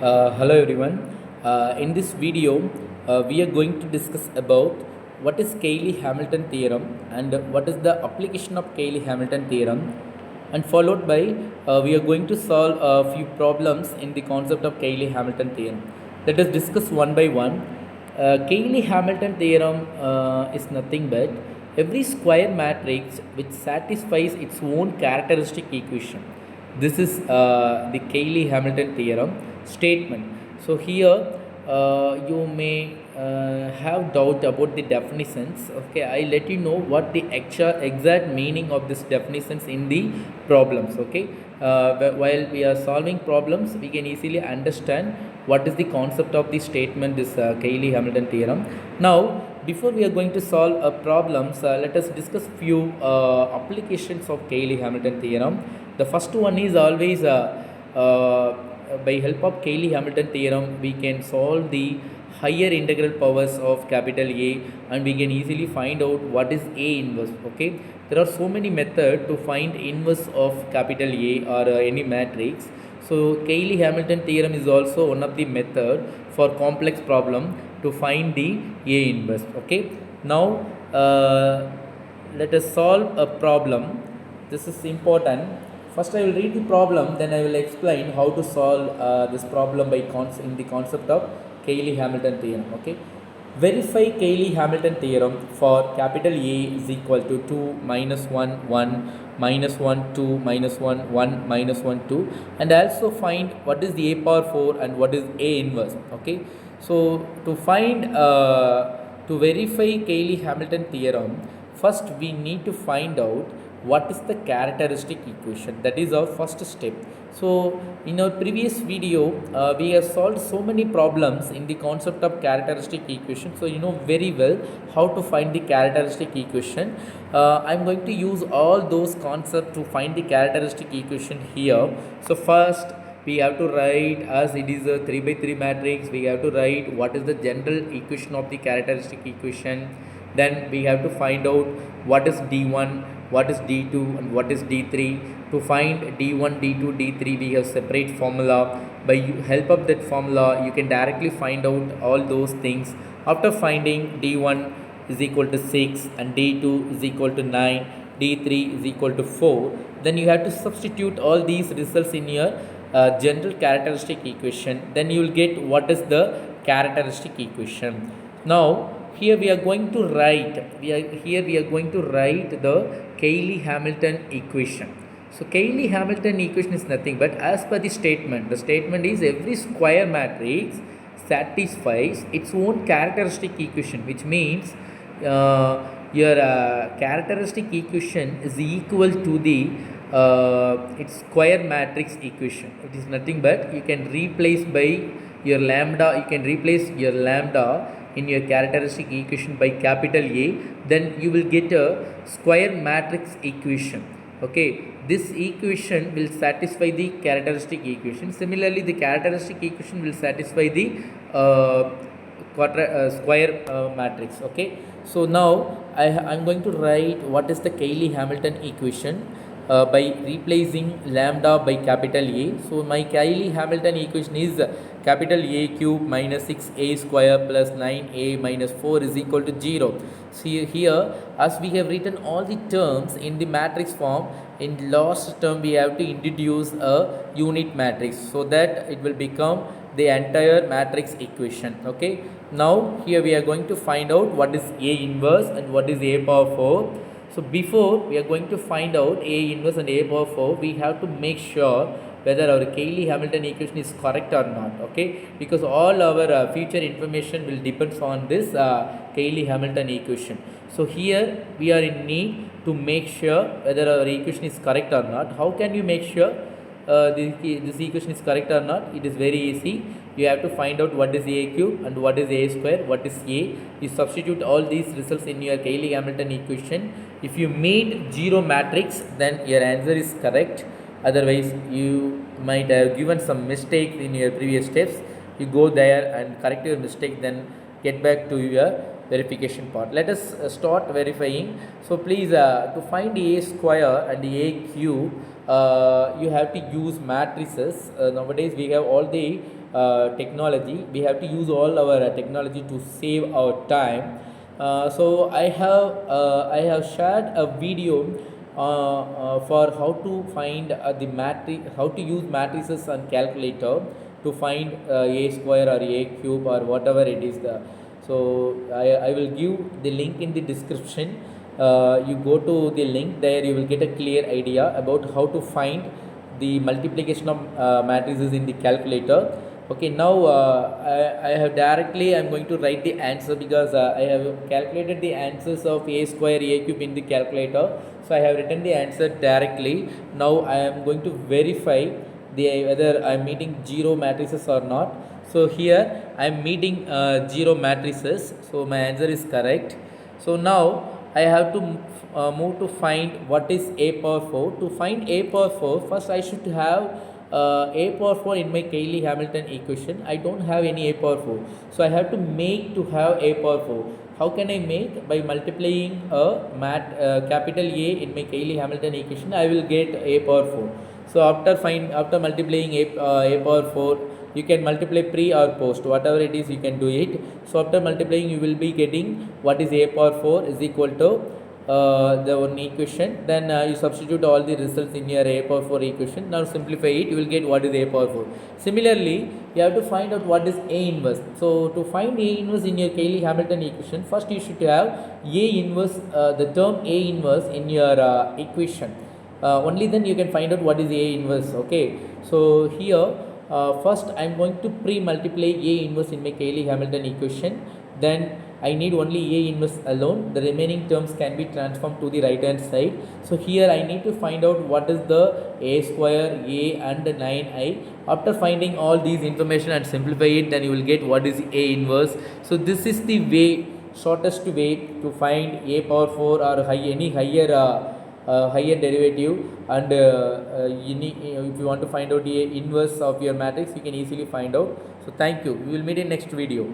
Hello everyone. In this video, we are going to discuss about what is Cayley-Hamilton theorem and what is the application of Cayley-Hamilton theorem, and followed by we are going to solve a few problems in the concept of Cayley-Hamilton theorem. Let us discuss one by one. Cayley-Hamilton theorem is nothing but every square matrix which satisfies its own characteristic equation. This is the Cayley-Hamilton theorem statement. So here you may have doubt about the definitions. Okay, I let you know what the exact meaning of this definitions in the problems. Okay, while we are solving problems, we can easily understand what is the concept of the statement, this Cayley-Hamilton theorem. Now, before we are going to solve problems, let us discuss few applications of Cayley-Hamilton theorem. The first one is always by help of Cayley-Hamilton theorem, we can solve the higher integral powers of capital A, and we can easily find out what is A inverse. Okay, there are so many methods to find inverse of capital A or any matrix. So Cayley-Hamilton theorem is also one of the method for complex problem to find the A inverse. Okay, now let us solve a problem. This is important. First I will read the problem, then I will explain how to solve this problem by in the concept of Cayley-Hamilton theorem. Okay, verify Cayley-Hamilton theorem for capital A is equal to 2 minus 1 1 minus 1 2 minus 1 1 minus 1 2, and also find what is the A power 4 and what is A inverse. Okay, so to find to verify Cayley-Hamilton theorem, first we need to find out what is the characteristic equation. That is our first step. So in our previous video we have solved so many problems in the concept of characteristic equation, so you know very well how to find the characteristic equation. I'm going to use all those concepts to find the characteristic equation here. So first we have to write, as it is a 3 by 3 matrix, we have to write what is the general equation of the characteristic equation. Then we have to find out what is d1, what is d2 and what is d3. To find d1, d2, d3 we have separate formula. By help of that formula you can directly find out all those things. After finding d1 is equal to 6 and d2 is equal to 9, d3 is equal to 4, then you have to substitute all these results in your general characteristic equation. Then you will get what is the characteristic equation. Now here we are going to write, we are going to write the Cayley-Hamilton equation. So Cayley-Hamilton equation is nothing but, as per the statement is every square matrix satisfies its own characteristic equation, which means your characteristic equation is equal to the its square matrix equation. It is nothing but, you can replace by your lambda, you can replace your lambda in your characteristic equation by capital A, then you will get a square matrix equation. Okay, this equation will satisfy the characteristic equation. Similarly, the characteristic equation will satisfy the square matrix. Okay, so now I'm going to write what is the Cayley-Hamilton equation by replacing lambda by capital A. So my Cayley-Hamilton equation is capital A cube minus 6a square plus 9a minus 4 is equal to 0. See here, as we have written all the terms in the matrix form, in last term we have to introduce a unit matrix so that it will become the entire matrix equation. Okay, now here we are going to find out what is A inverse and what is A power 4. So before we are going to find out A inverse and A power 4, we have to make sure whether our Cayley-Hamilton equation is correct or not. Okay, because all our future information will depend on this Cayley-Hamilton equation. So here we are in need to make sure whether our equation is correct or not. How can you make sure this equation is correct or not? It is very easy. You have to find out what is A cube and what is A square, what is A. You substitute all these results in your Cayley-Hamilton equation. If you meet 0 matrix, then your answer is correct. Otherwise you might have given some mistakes in your previous steps. You go there and correct your mistake, then get back to your verification part. Let us start verifying. So please, to find A square and A cube, you have to use matrices. Nowadays we have all the technology. We have to use all our technology to save our time. So I have shared a video for how to find the matrix, how to use matrices on calculator to find a square or a cube or whatever it is. So I will give the link in the description. You go to the link, there you will get a clear idea about how to find the multiplication of matrices in the calculator. Okay, now I have directly I'm going to write the answer because I have calculated the answers of a square a cube in the calculator. So I have written the answer directly. Now I am going to verify the whether I am meeting zero matrices or not. So here I am meeting zero matrices. So my answer is correct. So now I have to move to find what is a power 4. To find a power 4, first I should have a power 4 in my Cayley-Hamilton equation. I don't have any a power 4. So I have to make to have a power 4. How can I make? By multiplying capital A in my Cayley-Hamilton equation, I will get a power 4. So after multiplying a power 4, you can multiply pre or post, whatever it is you can do it. So after multiplying you will be getting what is a power 4 is equal to the one equation. Then you substitute all the results in your a power 4 equation. Now simplify it, you will get what is a power 4. Similarly, you have to find out what is a inverse. So to find a inverse in your Cayley-Hamilton equation, first you should have a inverse, the term a inverse in your equation. Only then you can find out what is a inverse. Okay, so here first I am going to pre-multiply a inverse in my Cayley-Hamilton equation. Then I need only a inverse alone. The remaining terms can be transformed to the right hand side. So here I need to find out what is the a square, a and 9i. After finding all these information and simplify it, then you will get what is a inverse. So this is the way, shortest way to find a power 4 or any higher derivative. And if you want to find out the inverse of your matrix, you can easily find out. So thank you. We will meet in next video.